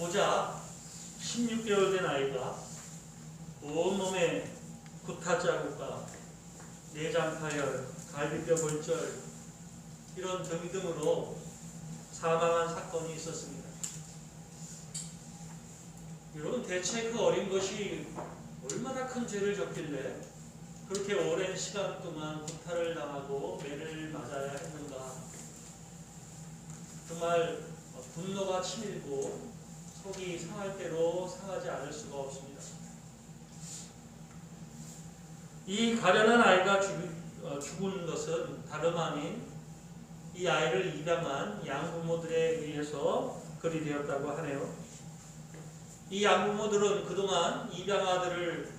고작 16개월 된 아이가 온몸에 구타 자국과 내장 파열, 갈비뼈 골절 이런 등등으로 사망한 사건이 있었습니다. 여러분, 대체 그 어린 것이 얼마나 큰 죄를 졌길래 그렇게 오랜 시간 동안 구타를 당하고 매를 맞아야 했는가? 정말 분노가 치밀고 속이 상할 대로 상하지 않을 수가 없습니다. 이 가련한 아이가 죽은 것은 다름 아닌 이 아이를 입양한 양부모들에 의해서 그리 되었다고 하네요. 이 양부모들은 그동안 입양 아들을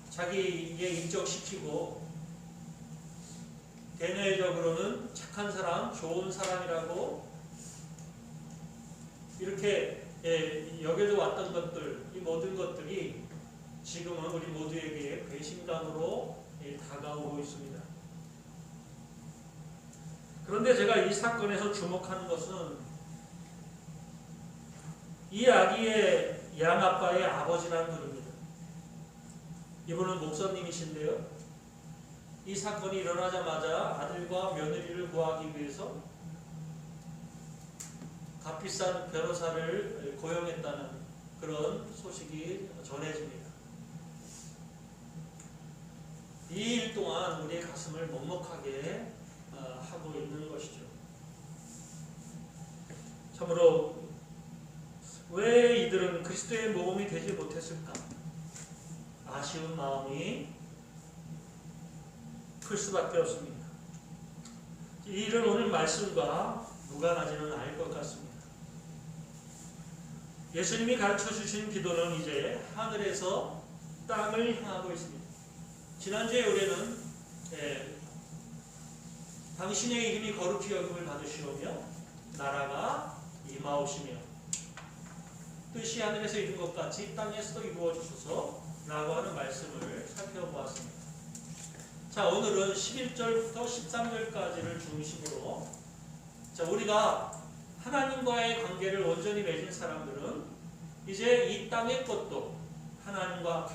자기에게 인정시키고 대내적으로는 착한 사람, 좋은 사람이라고 이렇게 여겨져 왔던 것들, 이 모든 것들이 지금은 우리 모두에게 배신감으로 다가오고 있습니다. 그런데 제가 이 사건에서 주목하는 것은 이 아기의 양아빠의 아버지라는 분입니다. 이분은 목사님이신데요. 이 사건이 일어나자마자 아들과 며느리를 구하기 위해서 값비싼 변호사를 고용했다는 그런 소식이 전해집니다. 이 일 동안 우리의 가슴을 먹먹하게 하고 있는 것이죠. 참으로 왜 이들은 그리스도의 모범이 되지 못했을까? 아쉬운 마음이 클 수밖에 없습니다. 이 일은 오늘 말씀과 무관하지는 않을 것 같습니다. 예수님이 가르쳐 주신 기도는 이제 하늘에서 땅을 향하고 있습니다. 지난주에 우리는 당신의 이름이 거룩히 여김을 받으시오며 나라가 임하오시며 뜻이 하늘에서 이룬 것 같이 땅에서도 이루어 주소서 라고 하는 말씀을 살펴보았습니다. 자, 오늘은 11절부터 13절까지를 중심으로 우리가 하나님과의 관계를 온전히 맺은 사람들은 이제 이 땅의 것도 하나님과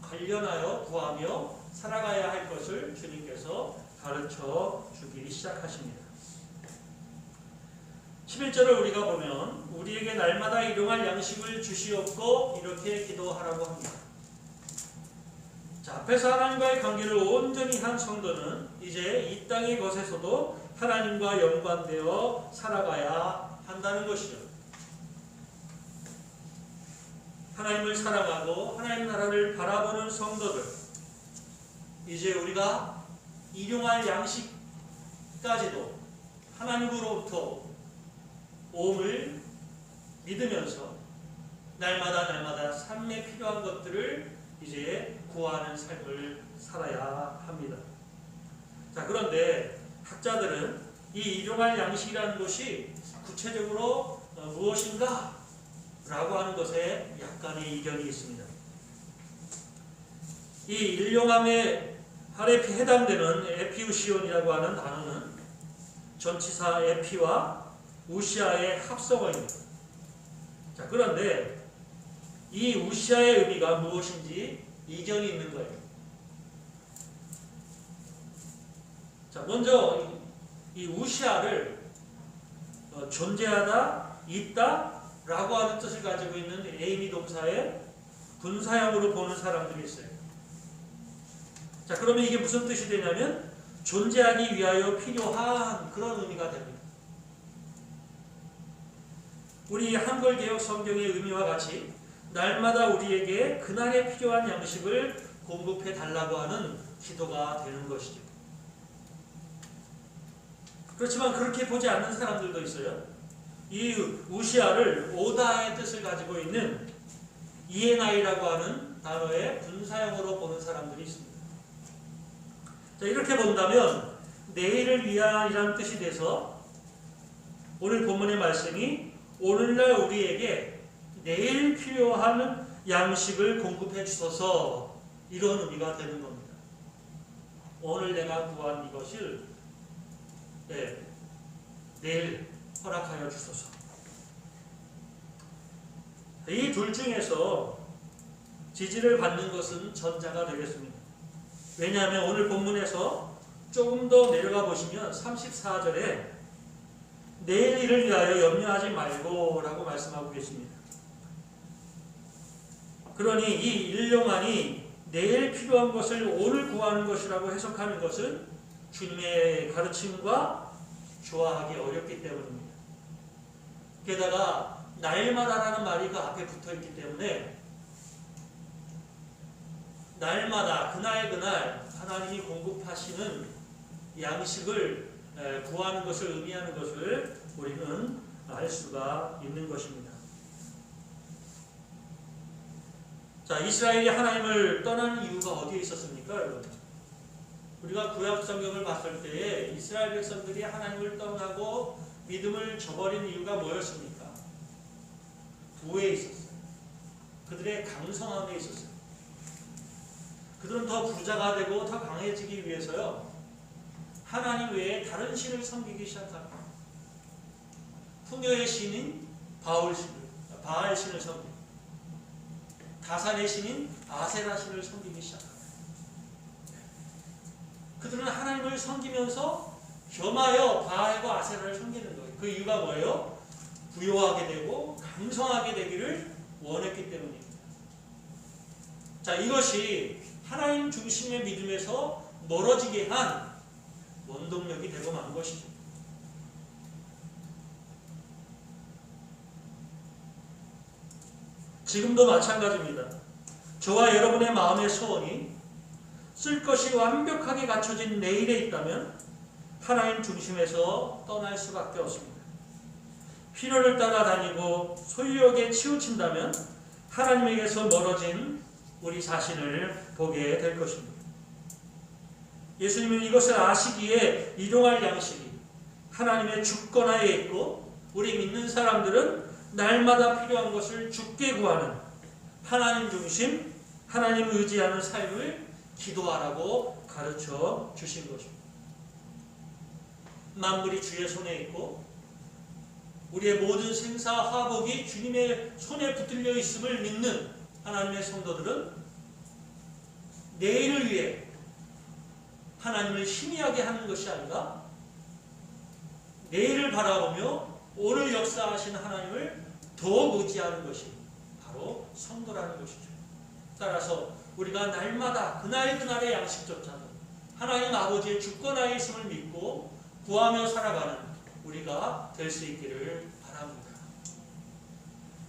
관련하여 구하며 살아가야 할 것을 주님께서 가르쳐 주기 시작하십니다. 11절을 우리가 보면 우리에게 날마다 일용할 양식을 주시옵고 이렇게 기도하라고 합니다. 자, 앞에서 하나님과의 관계를 온전히 한 성도는 이제 이 땅의 것에서도 하나님과 연관되어 살아가야 한다는 것이죠. 하나님을 사랑하고 하나님 나라를 바라보는 성도들, 이제 우리가 일용할 양식까지도 하나님으로부터 오음을 믿으면서 날마다 삶에 필요한 것들을 이제 구하는 삶을 살아야 합니다. 자, 그런데 학자들은 이 일용할 양식이라는 것이 구체적으로 무엇인가? 라고 하는 것에 약간의 이견이 있습니다. 이 일용함에 해당되는 에피우시온이라고 하는 단어는 전치사 에피와 우시아의 합성어입니다. 자, 그런데 이 우시아의 의미가 무엇인지 이견이 있는 거예요. 자, 먼저 이 우시아를 존재하다, 있다 라고 하는 뜻을 가지고 있는 에이미 동사의 분사형으로 보는 사람들이 있어요. 자, 그러면 이게 무슨 뜻이 되냐면 존재하기 위하여 필요한 그런 의미가 됩니다. 우리 한글개혁 성경의 의미와 같이 날마다 우리에게 그날에 필요한 양식을 공급해 달라고 하는 기도가 되는 것이죠. 그렇지만 그렇게 보지 않는 사람들도 있어요. 이 우시아를 오다의 뜻을 가지고 있는 ENI라고 하는 단어의 분사형으로 보는 사람들이 있습니다. 자, 이렇게 본다면 내일을 위한이라는 뜻이 돼서 오늘 본문의 말씀이 오늘날 우리에게 내일 필요한 양식을 공급해 주소서 이런 의미가 되는 겁니다. 오늘 내가 구한 이것을 내일 허락하여 주소서. 이 둘 중에서 지지를 받는 것은 전자가 되겠습니다. 왜냐하면 오늘 본문에서 조금 더 내려가 보시면 34절에 내일 일을 위하여 염려하지 말고 라고 말씀하고 계십니다. 그러니 이 일용만이 내일 필요한 것을 오늘 구하는 것이라고 해석하는 것은 주님의 가르침과 조화하기 어렵기 때문입니다. 게다가 날마다라는 말이 그 앞에 붙어있기 때문에 날마다 그날 하나님이 공급하시는 양식을 구하는 것을 의미하는 것을 우리는 알 수가 있는 것입니다. 자, 이스라엘이 하나님을 떠나는 이유가 어디에 있었습니까, 여러분? 우리가 구약 성경을 봤을 때에 이스라엘 백성들이 하나님을 떠나고 믿음을 저버린 이유가 뭐였습니까? 부에 있었어요. 그들의 강성함에 있었어요. 그들은 더 부자가 되고 더 강해지기 위해서요, 하나님 외에 다른 신을 섬기기 시작합니다. 풍요의 신인 바알 신을 섬기고, 다산의 신인 아세라 신을 섬기기 시작합니다. 그들은 하나님을 섬기면서 겸하여 바알과 아세라를 섬기는 거예요. 그 이유가 뭐예요? 부요하게 되고 강성하게 되기를 원했기 때문입니다. 자, 이것이 하나님 중심의 믿음에서 멀어지게 한 원동력이 되고 만 것이죠. 지금도 마찬가지입니다. 저와 여러분의 마음의 소원이 쓸 것이 완벽하게 갖춰진 내일에 있다면 하나님 중심에서 떠날 수밖에 없습니다. 필요를 따라다니고 소유욕에 치우친다면 하나님에게서 멀어진 우리 자신을 보게 될 것입니다. 예수님은 이것을 아시기에 일용할 양식이 하나님의 주권하에 있고, 우리 믿는 사람들은 날마다 필요한 것을 주께 구하는 하나님 중심, 하나님을 의지하는 삶을 기도하라고 가르쳐 주신 것입니다. 만물이 주의 손에 있고 우리의 모든 생사 화복이 주님의 손에 붙들려 있음을 믿는 하나님의 성도들은 내일을 위해 하나님을 희미하게 하는 것이 아니라 내일을 바라보며 오늘 역사하시는 하나님을 더욱 의지하는 것이 바로 성도라는 것이죠. 따라서 우리가 날마다 그날의 양식조차도 하나님 아버지의 주권하에 있음을 믿고 구하며 살아가는 우리가 될 수 있기를 바랍니다.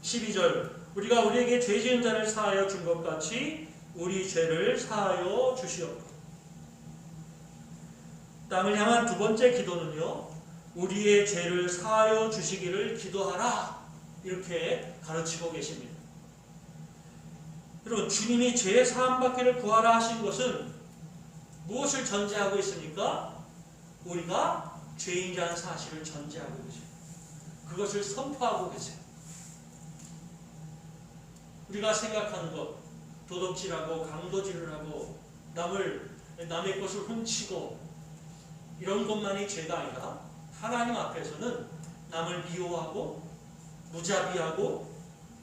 12절, 우리가 우리에게 죄 지은 자를 사하여 준 것 같이 우리 죄를 사하여 주시옵고. 땅을 향한 두 번째 기도는요, 우리의 죄를 사하여 주시기를 기도하라, 이렇게 가르치고 계십니다. 여러분, 주님이 죄 사함받기를 구하라 하신 것은 무엇을 전제하고 있습니까? 우리가 죄인이라는 사실을 전제하고 계세요. 그것을 선포하고 계세요. 우리가 생각하는 것, 도둑질하고 강도질을 하고 남의 것을 훔치고 이런 것만이 죄가 아니라 하나님 앞에서는 남을 미워하고 무자비하고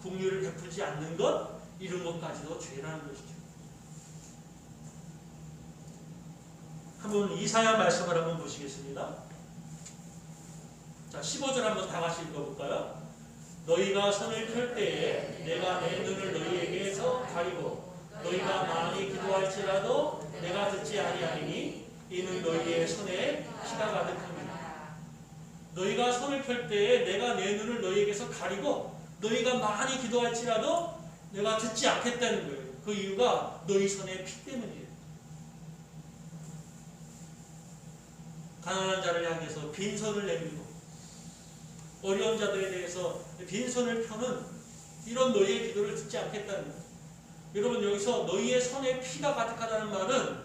긍휼을 베풀지 않는 것, 이런 것까지도 죄라는 것이죠. 한번 이사야 말씀을 한번 보시겠습니다. 자, 15절 한번 다 같이 읽어볼까요? 너희가 손을 펼 때에 내가 내 눈을 너희에게서 가리고 너희가 많이 기도할지라도 내가 듣지 아니하리니 이는 너희의 손에 피가 가득합니다. 너희가 손을 펼 때에 내가 내 눈을 너희에게서 가리고 너희가 많이 기도할지라도 내가 듣지 않겠다는 거예요. 그 이유가 너희 손에 피 때문이에요. 가난한 자를 향해서 빈손을 내밀고 어려운 자들에 대해서 빈손을 펴는 이런 너희의 기도를 듣지 않겠다는 거예요. 여러분, 여기서 너희의 손에 피가 가득하다는 말은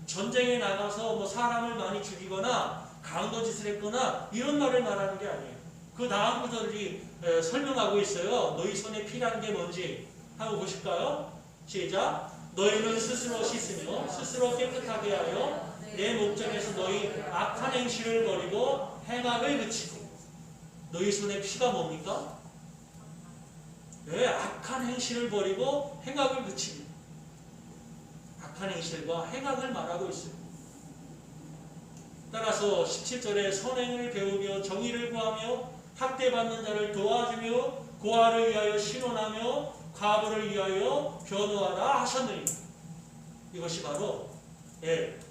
전쟁에 나가서 사람을 많이 죽이거나 강도짓을 했거나 이런 말을 말하는 게 아니에요. 그 다음 구절이 설명하고 있어요. 너희 손에 피라는 게 뭔지 한번 보실까요? 시작. 너희는 스스로 씻으며 스스로 깨끗하게 하여 내 목전에서 너희 악한 행실을 버리고 행악을 그치고. 너희 손에 피가 뭡니까? 네, 악한 행실을 버리고 행악을 그치니. 악한 행실과 행악을 말하고 있어요. 따라서 17절에 선행을 배우며 정의를 구하며 학대받는 자를 도와주며 고아를 위하여 신원하며 과부를 위하여 변호하라 하셨느니. 이것이 바로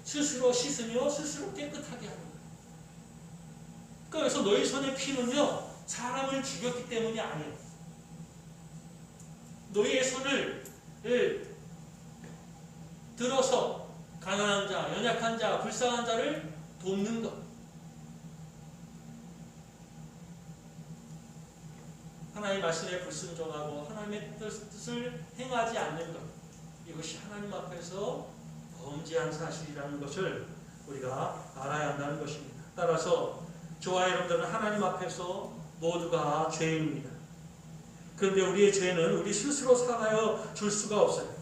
스스로 씻으며 스스로 깨끗하게 하는 거예요. 그래서 너희 손의 피는요, 사람을 죽였기 때문이 아니에요. 너희의 손을 들어서 가난한 자, 연약한 자, 불쌍한 자를 돕는 것. 하나님의 말씀에 불순종하고 하나님의 뜻을 행하지 않는 것. 이것이 하나님 앞에서 범죄한 사실이라는 것을 우리가 알아야 한다는 것입니다. 따라서 저와 여러분들은 하나님 앞에서 모두가 죄인입니다. 그런데 우리의 죄는 우리 스스로 사하여 줄 수가 없어요.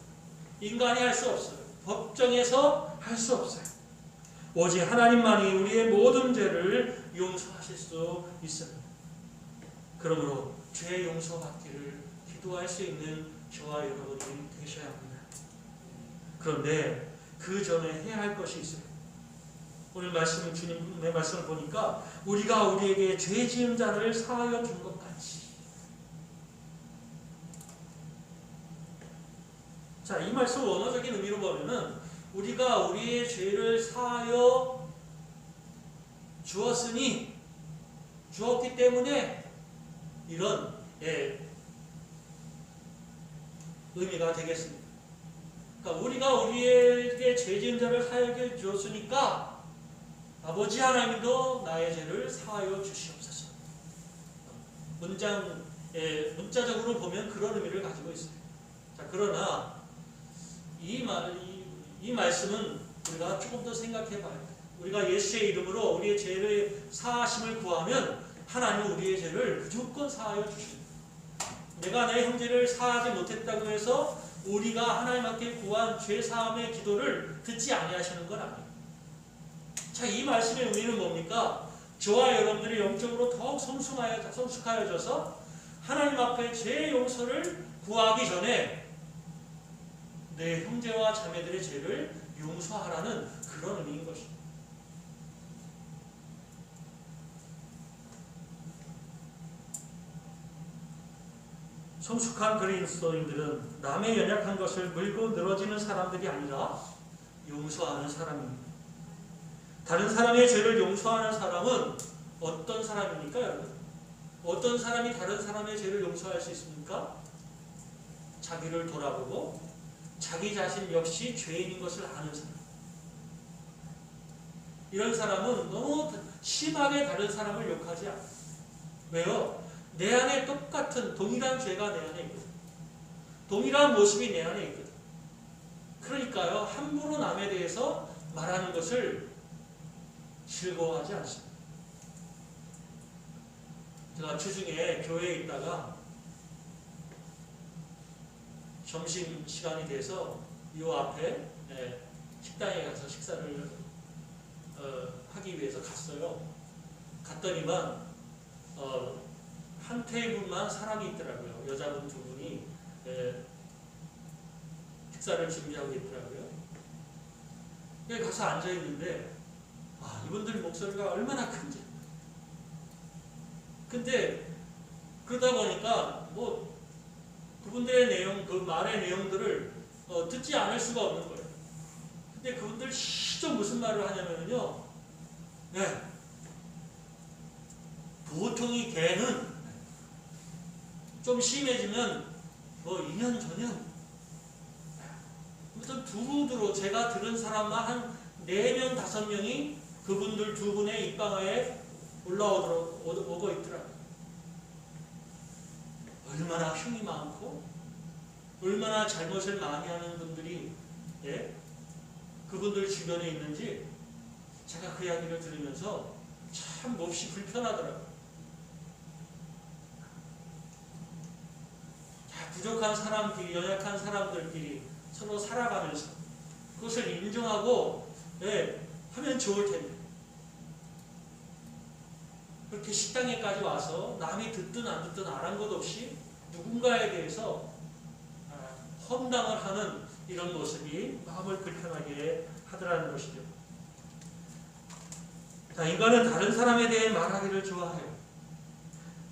인간이 할 수 없어요. 법정에서 할 수 없어요. 오직 하나님만이 우리의 모든 죄를 용서하실 수 있습니다. 그러므로 죄 용서받기를 기도할 수 있는 저와 여러분이 되셔야 합니다. 그런데 그 전에 해야 할 것이 있어요. 오늘 말씀, 주님의 말씀을 보니까 우리가 우리에게 죄 지은 자를 사하여 준 것 같이. 자, 이 말씀 원어적인 의미로 보면은 우리가 우리의 죄를 사하여 주었기 때문에 이런 의미가 되겠습니다. 그러니까 우리가 우리에게 죄 지은 자를 사하여 주었으니까 아버지 하나님도 나의 죄를 사하여 주시옵소서. 문자적으로 보면 그런 의미를 가지고 있어요. 자, 그러나 이 말씀은 우리가 조금 더 생각해 봐야 돼요. 우리가 예수의 이름으로 우리의 죄를 사하심을 구하면 하나님은 우리의 죄를 무조건 사하여 주십니다. 내가 내 형제를 사하지 못했다고 해서 우리가 하나님 앞에 구한 죄 사함의 기도를 듣지 아니하시는 건 아니에요. 자, 이 말씀의 의미는 뭡니까? 저와 여러분들이 영적으로 더욱 성숙하여져서 하나님 앞에 죄 용서를 구하기 전에 내 형제와 자매들의 죄를 용서하라는 그런 의미인 것입니다. 성숙한 그리스도인들은 남의 연약한 것을 물고 늘어지는 사람들이 아니라 용서하는 사람입니다. 다른 사람의 죄를 용서하는 사람은 어떤 사람입니까, 여러분? 어떤 사람이 다른 사람의 죄를 용서할 수 있습니까? 자기를 돌아보고 자기 자신 역시 죄인인 것을 아는 사람. 이런 사람은 너무 심하게 다른 사람을 욕하지 않아요. 왜요? 내 안에 똑같은 동일한 죄가 내 안에 있거든. 동일한 모습이 내 안에 있거든. 그러니까요, 함부로 남에 대해서 말하는 것을 즐거워하지 않습니다. 제가 주중에 교회에 있다가 점심시간이 돼서 이 앞에 식당에 가서 식사를 하기 위해서 갔어요. 갔더니만 한 테이블만 사람이 있더라고요. 여자분 두 분이 식사를 준비하고 있더라고요. 여기 가서 앉아있는데 이분들 목소리가 얼마나 큰지. 근데 그러다 보니까 뭐 그분들의 내용, 그 말의 내용들을 듣지 않을 수가 없는 거예요. 근데 그분들 시적 무슨 말을 하냐면요. 보통 이 개는 좀 심해지면 뭐 2년 전년 아무튼 두루두루 제가 들은 사람만 한 4명, 5명이 그분들 두 분의 입방아에 올라오고 있더라고요. 얼마나 흉이 많고 얼마나 잘못을 많이 하는 분들이 그분들 주변에 있는지 제가 그 이야기를 들으면서 참 몹시 불편하더라고요. 부족한 사람끼리, 연약한 사람들끼리 서로 살아가면서 그것을 인정하고 하면 좋을 텐데 그렇게 식당에까지 와서 남이 듣든 안 듣든 아랑곳 없이 누군가에 대해서 험담을 하는 이런 모습이 마음을 불편하게 하더라는 것이죠. 자, 인간은 다른 사람에 대해 말하기를 좋아해요.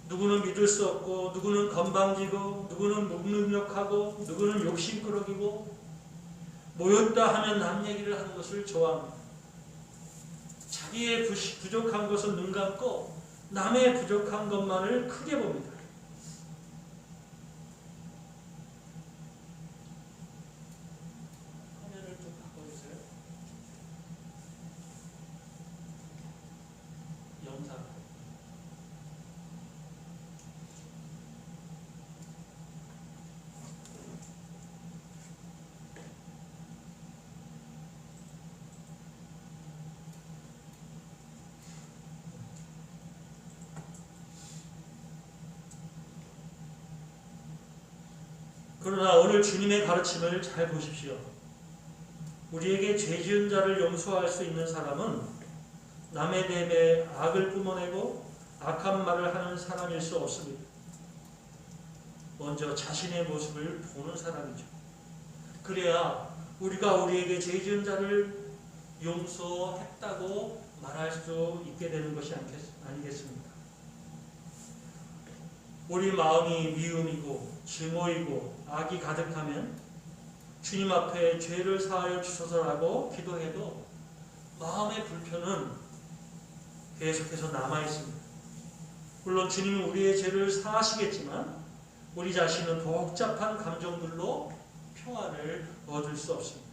누구는 믿을 수 없고, 누구는 건방지고, 누구는 무능력하고, 누구는 욕심꾸러기고, 모였다 하면 남 얘기를 하는 것을 좋아합니다. 자기의 부족한 것은 눈 감고 남의 부족한 것만을 크게 봅니다. 화면을 좀 바꿔주세요. 영상. 그러나 오늘 주님의 가르침을 잘 보십시오. 우리에게 죄 지은 자를 용서할 수 있는 사람은 남의 대에 악을 뿜어내고 악한 말을 하는 사람일 수 없습니다. 먼저 자신의 모습을 보는 사람이죠. 그래야 우리가 우리에게 죄 지은 자를 용서했다고 말할 수 있게 되는 것이 아니겠습니까? 우리 마음이 미움이고 증오이고 악이 가득하면 주님 앞에 죄를 사하여 주소서라고 기도해도 마음의 불편은 계속해서 남아있습니다. 물론 주님은 우리의 죄를 사하시겠지만 우리 자신은 복잡한 감정들로 평안을 얻을 수 없습니다.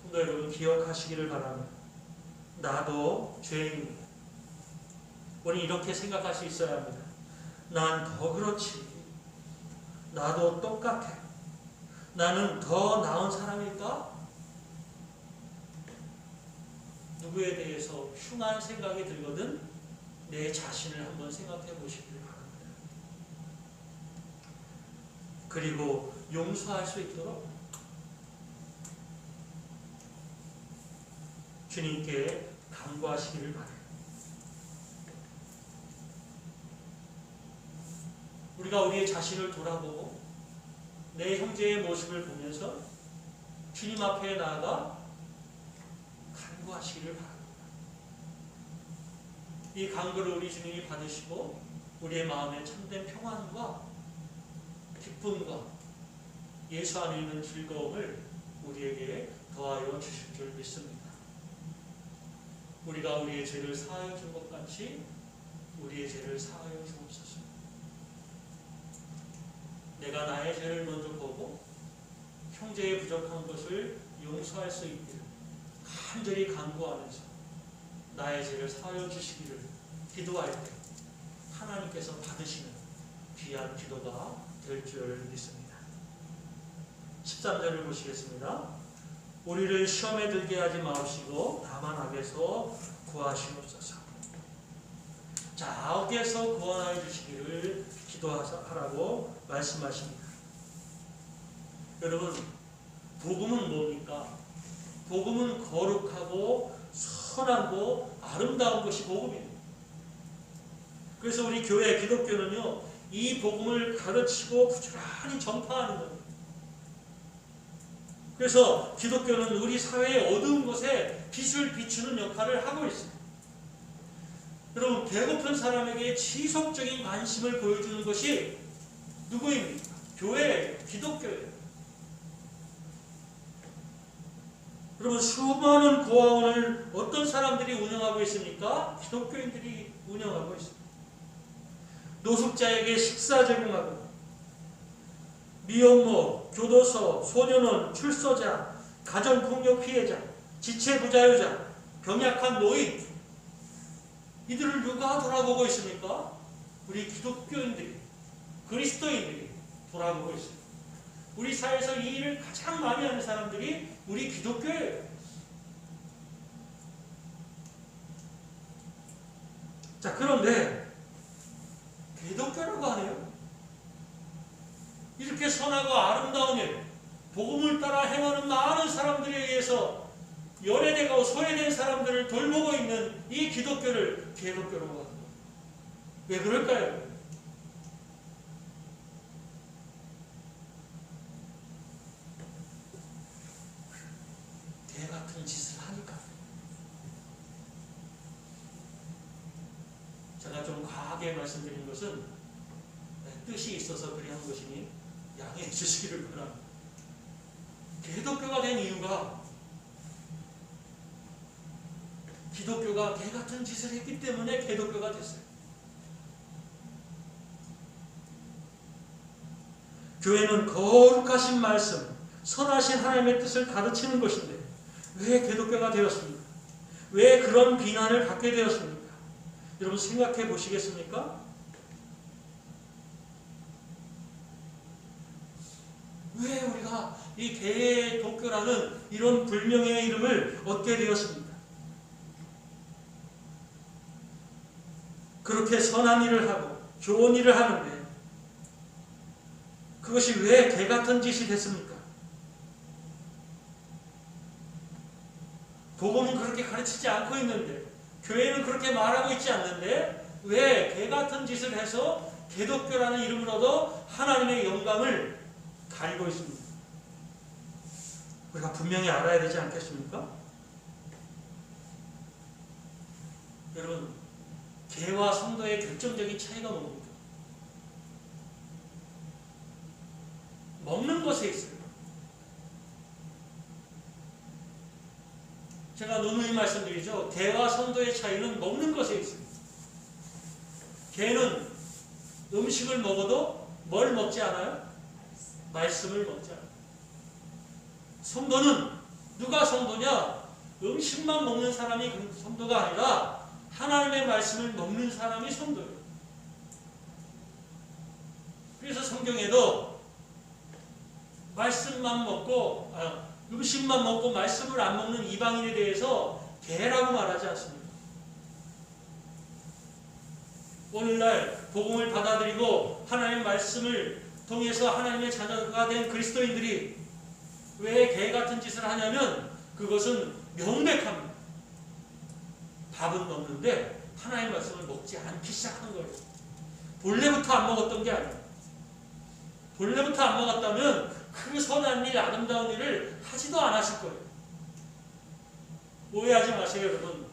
성도 여러분, 기억하시기를 바랍니다. 나도 죄인입니다. 우리 이렇게 생각할 수 있어야 합니다. 난 더 그렇지. 나도 똑같아. 나는 더 나은 사람일까? 누구에 대해서 흉한 생각이 들거든 내 자신을 한번 생각해 보시길 바랍니다. 그리고 용서할 수 있도록 주님께 간구하시기를 바랍니다. 우리가 우리의 자신을 돌아보고 내 형제의 모습을 보면서 주님 앞에 나아가 간구하시기를 바랍니다. 이 간구를 우리 주님이 받으시고 우리의 마음에 참된 평안과 기쁨과 예수 안에 있는 즐거움을 우리에게 더하여 주실 줄 믿습니다. 우리가 우리의 죄를 사하여 준 것 같이 우리의 죄를 사하여 주옵소서. 내가 나의 죄를 먼저 보고 형제의 부족한 것을 용서할 수 있기를 간절히 간구하면서 나의 죄를 사하여 주시기를 기도할 때 하나님께서 받으시는 귀한 기도가 될 줄 믿습니다. 13절을 보시겠습니다. 우리를 시험에 들게 하지 마옵시고 다만 악에서 구하시옵소서. 자, 악에서 구원하여 주시기를 기도하라고 말씀하십니다. 여러분, 복음은 뭡니까? 복음은 거룩하고 선하고 아름다운 것이 복음이에요. 그래서 우리 교회 기독교는요, 이 복음을 가르치고 부지런히 전파하는 겁니다. 그래서 기독교는 우리 사회의 어두운 곳에 빛을 비추는 역할을 하고 있습니다. 여러분, 배고픈 사람에게 지속적인 관심을 보여주는 것이 누구입니까? 교회예요. 기독교예요. 여러분, 수많은 고아원을 어떤 사람들이 운영하고 있습니까? 기독교인들이 운영하고 있습니다. 노숙자에게 식사 제공하고 미혼모, 교도소, 소년원, 출소자, 가정폭력 피해자, 지체부자유자, 병약한 노인, 이들을 누가 돌아보고 있습니까? 우리 기독교인들이, 그리스도인들이 돌아보고 있습니다. 우리 사회에서 이 일을 가장 많이 하는 사람들이 우리 기독교예요. 자, 그런데 기독교라고 하네요. 이렇게 선하고 아름다운 일, 복음을 따라 행하는 많은 사람들에 의해서 연예되고 소외된 사람들을 돌보고 있는 이 기독교를 개독교라고 하는 거예요. 왜 그럴까요? 개 같은 짓을 하니까. 제가 좀 과하게 말씀드린 것은 뜻이 있어서 그리 한 것이니 양해해 주시기를 바랍니다. 개독교가 된 이유가 기독교가 개 같은 짓을 했기 때문에 개독교가 됐어요. 교회는 거룩하신 말씀, 선하신 하나님의 뜻을 가르치는 것인데 왜 개독교가 되었습니까? 왜 그런 비난을 받게 되었습니까? 여러분 생각해 보시겠습니까? 왜 우리가 이 개독교라는 이런 불명예의 이름을 얻게 되었습니까? 그렇게 선한 일을 하고 좋은 일을 하는데 그것이 왜 개 같은 짓이 됐습니까? 복음은 그렇게 가르치지 않고 있는데, 교회는 그렇게 말하고 있지 않는데 왜 개 같은 짓을 해서 개독교라는 이름을 얻어 하나님의 영광을 가리고 있습니다. 우리가 분명히 알아야 되지 않겠습니까? 여러분, 개와 성도의 결정적인 차이가 뭡니까? 먹는 것에 있어요. 제가 누누이 말씀드리죠. 개와 성도의 차이는 먹는 것에 있어요. 개는 음식을 먹어도 뭘 먹지 않아요? 말씀을 먹지 않아요. 성도는 누가 성도냐? 음식만 먹는 사람이 성도가 아니라 하나님의 말씀을 먹는 사람이 성도예요. 그래서 성경에도 말씀만 먹고 음식만 먹고 말씀을 안 먹는 이방인에 대해서 개라고 말하지 않습니다. 오늘날 복음을 받아들이고 하나님의 말씀을 통해서 하나님의 자녀가 된 그리스도인들이 왜 개 같은 짓을 하냐면 그것은 명백합니다. 밥은 먹는데 하나님의 말씀을 먹지 않기 시작한 거예요. 본래부터 안 먹었던 게 아니에요. 본래부터 안 먹었다면 그 선한 일, 아름다운 일을 하지도 않았을 거예요. 오해하지 마세요, 여러분.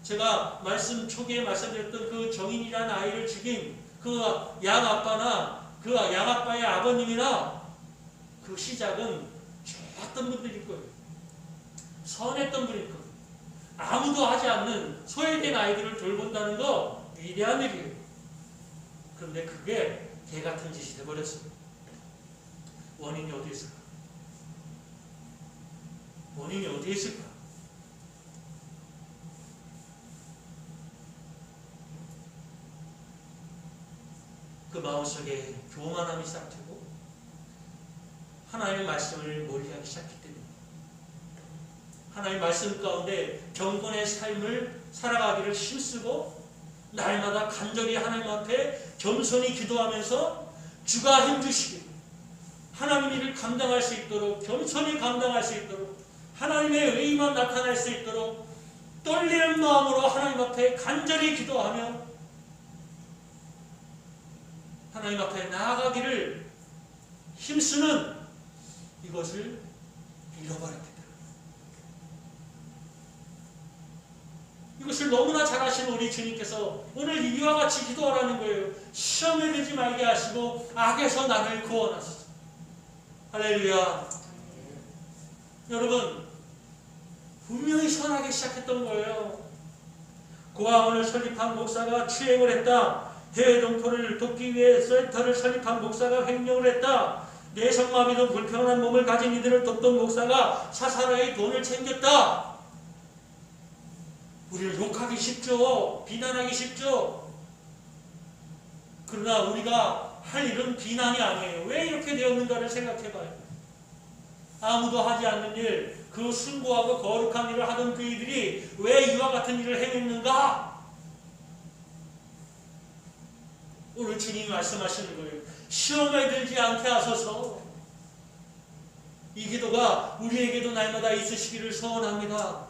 제가 말씀 초기에 말씀드렸던 그 정인이라는 아이를 죽인 그 양아빠나 그 양아빠의 아버님이나 그 시작은 좋았던 분들일 거예요. 선했던 분일 거예요. 아무도 하지 않는 소외된 아이들을 돌본다는 거 위대한 일이에요. 그런데 그게 개 같은 짓이 돼버렸어요. 원인이 어디에 있을까? 원인이 어디에 있을까? 그 마음속에 교만함이 시작되고 하나님의 말씀을 멀리하기 시작했기 때문에 하나님의 말씀 가운데 경건의 삶을 살아가기를 힘쓰고 날마다 간절히 하나님 앞에 겸손히 기도하면서 주가 힘주시길 하나님 일을 감당할 수 있도록 겸손히 감당할 수 있도록 하나님의 의만 나타날 수 있도록 떨리는 마음으로 하나님 앞에 간절히 기도하며 하나님 앞에 나아가기를 힘쓰는 이것을 잃어버립니다. 이것을 너무나 잘 아시는 우리 주님께서 오늘 이와 같이 기도하라는 거예요. 시험에 들지 말게 하시고 악에서 나를 구원하소서. 할렐루야. 여러분, 분명히 선하게 시작했던 거예요. 고아원을 설립한 목사가 추행을 했다. 해외 동포를 돕기 위해 센터를 설립한 목사가 횡령을 했다. 내성마비 등 불편한 몸을 가진 이들을 돕던 목사가 사사로이 돈을 챙겼다. 우리를 욕하기 쉽죠. 비난하기 쉽죠. 그러나 우리가 할 일은 비난이 아니에요. 왜 이렇게 되었는가를 생각해봐요. 아무도 하지 않는 일, 그 숭고하고 거룩한 일을 하던 그 이들이 왜 이와 같은 일을 행했는가? 오늘 주님이 말씀하시는 거예요. 시험에 들지 않게 하소서. 이 기도가 우리에게도 날마다 있으시기를 소원합니다.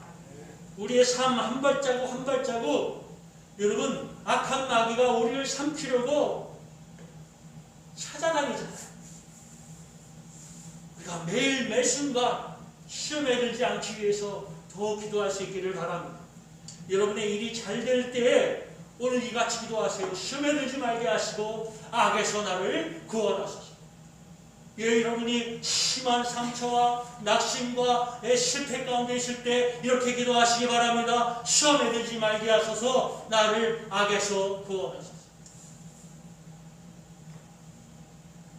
우리의 삶 한 발자국 한 발자국 여러분 악한 마귀가 우리를 삼키려고 찾아다니잖아요. 우리가 매일 매 순간 시험에 들지 않기 위해서 더 기도할 수 있기를 바랍니다. 여러분의 일이 잘 될 때에 오늘 이같이 기도하세요. 시험에 들지 말게 하시고 악에서 나를 구원하소서. 예, 여러분이 심한 상처와 낙심과 실패 가운데 있을 때 이렇게 기도하시기 바랍니다. 시험에 들지 말게 하소서. 나를 악에서 구원하소서.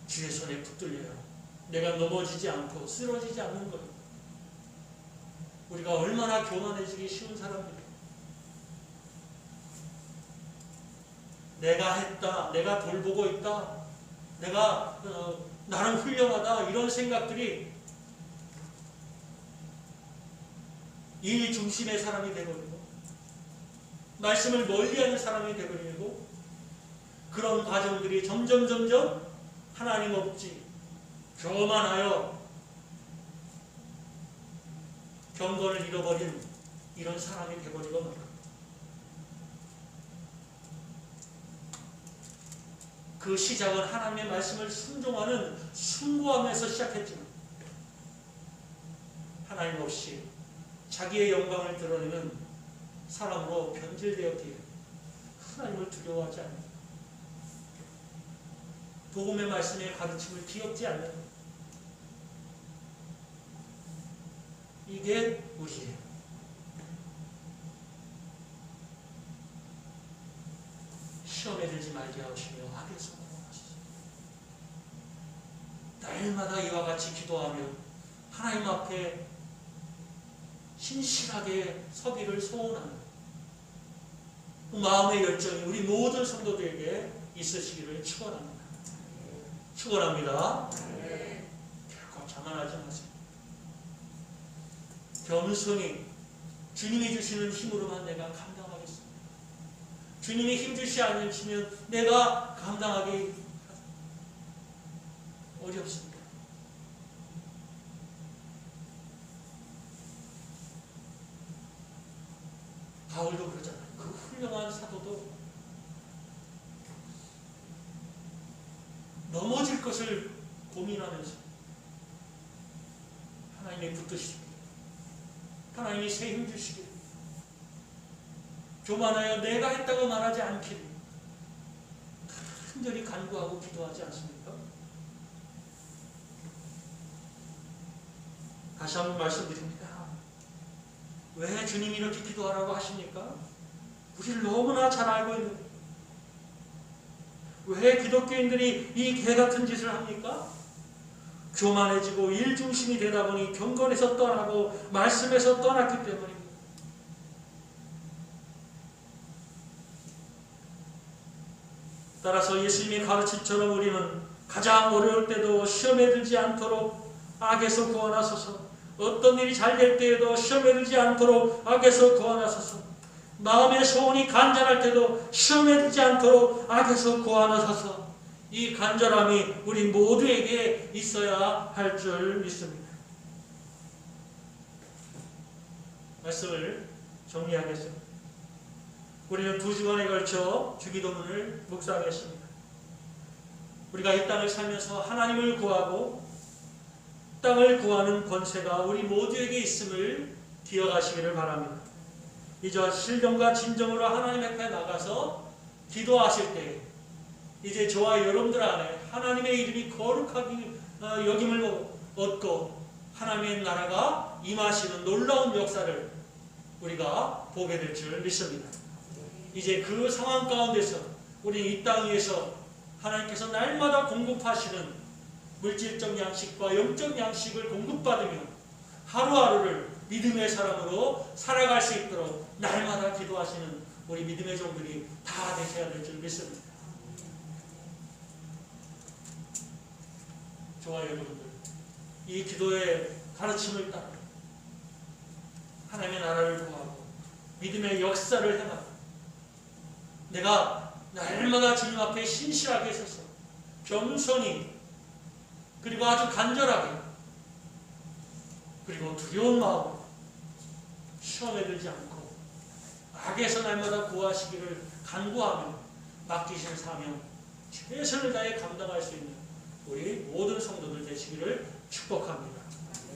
주의 손에 붙들려요. 내가 넘어지지 않고 쓰러지지 않는 거예요. 우리가 얼마나 교만해지기 쉬운 사람들이에요. 내가 했다, 내가 돌보고 있다, 내가 나는 훌륭하다, 이런 생각들이 일 중심의 사람이 되버리고 말씀을 멀리하는 사람이 되버리고 그런 과정들이 점점 하나님 없지 교만하여 경건을 잃어버린 이런 사람이 되버리고 말합니다. 그 시작은 하나님의 말씀을 순종하는 숭고함에서 시작했지만 하나님 없이 자기의 영광을 드러내는 사람으로 변질되었기에 하나님을 두려워하지 않는, 복음의 말씀의 가르침을 기억지 않는, 이게 우리예요. 시험에 들지 말게 하시며 악에서 구원하소서. 날마다 이와 같이 기도하며 하나님 앞에 신실하게 서기를 소원하는 마음의 열정이 우리 모든 성도들에게 있으시기를 축원합니다. 축원합니다. 결코 자만하지 마세요. 겸손히 주님이 주시는 힘으로만 내가 감당하겠습니다. 주님이 힘주시 않으시면 내가 감당하기 어렵습니다. 바울도 그러잖아요. 그 훌륭한 사도도 넘어질 것을 고민하면서 하나님이 붙드시고 하나님이 새 힘 주시길, 교만하여 내가 했다고 말하지 않기를 간절히 간구하고 기도하지 않습니까? 다시 한번 말씀드립니다. 왜 주님이 이렇게 기도하라고 하십니까? 우리를 너무나 잘 알고 있는데 왜 기독교인들이 이 개같은 짓을 합니까? 교만해지고 일중심이 되다 보니 경건에서 떠나고 말씀에서 떠났기 때문입니다. 따라서 예수님의 가르침처럼 우리는 가장 어려울 때도 시험에 들지 않도록 악에서 구원하소서. 어떤 일이 잘 될 때에도 시험에 들지 않도록 악에서 구원하소서. 마음의 소원이 간절할 때도 시험에 들지 않도록 악에서 구원하소서. 이 간절함이 우리 모두에게 있어야 할 줄 믿습니다. 말씀을 정리하겠습니다. 우리는 2주간에 걸쳐 주기도문을 묵상했습니다. 우리가 이 땅을 살면서 하나님을 구하고 땅을 구하는 권세가 우리 모두에게 있음을 기억하시기를 바랍니다. 이제 신령과 진정으로 하나님 앞에 나가서 기도하실 때 이제 저와 여러분들 안에 하나님의 이름이 거룩하게 여김을 얻고 하나님의 나라가 임하시는 놀라운 역사를 우리가 보게 될 줄 믿습니다. 이제 그 상황 가운데서 우리 이 땅 위에서 하나님께서 날마다 공급하시는 물질적 양식과 영적 양식을 공급받으며 하루하루를 믿음의 사람으로 살아갈 수 있도록 날마다 기도하시는 우리 믿음의 종들이 다 되셔야 될 줄 믿습니다. 저와 여러분들, 이 기도의 가르침을 따라 하나님의 나라를 구하고 믿음의 역사를 행하고 내가 날마다 주님 앞에 신실하게 서서 겸손히 그리고 아주 간절하게 그리고 두려운 마음으로 시험에 들지 않고 악에서 날마다 구하시기를 간구하며 맡기신 사명 최선을 다해 감당할 수 있는 우리 모든 성도들 되시기를 축복합니다.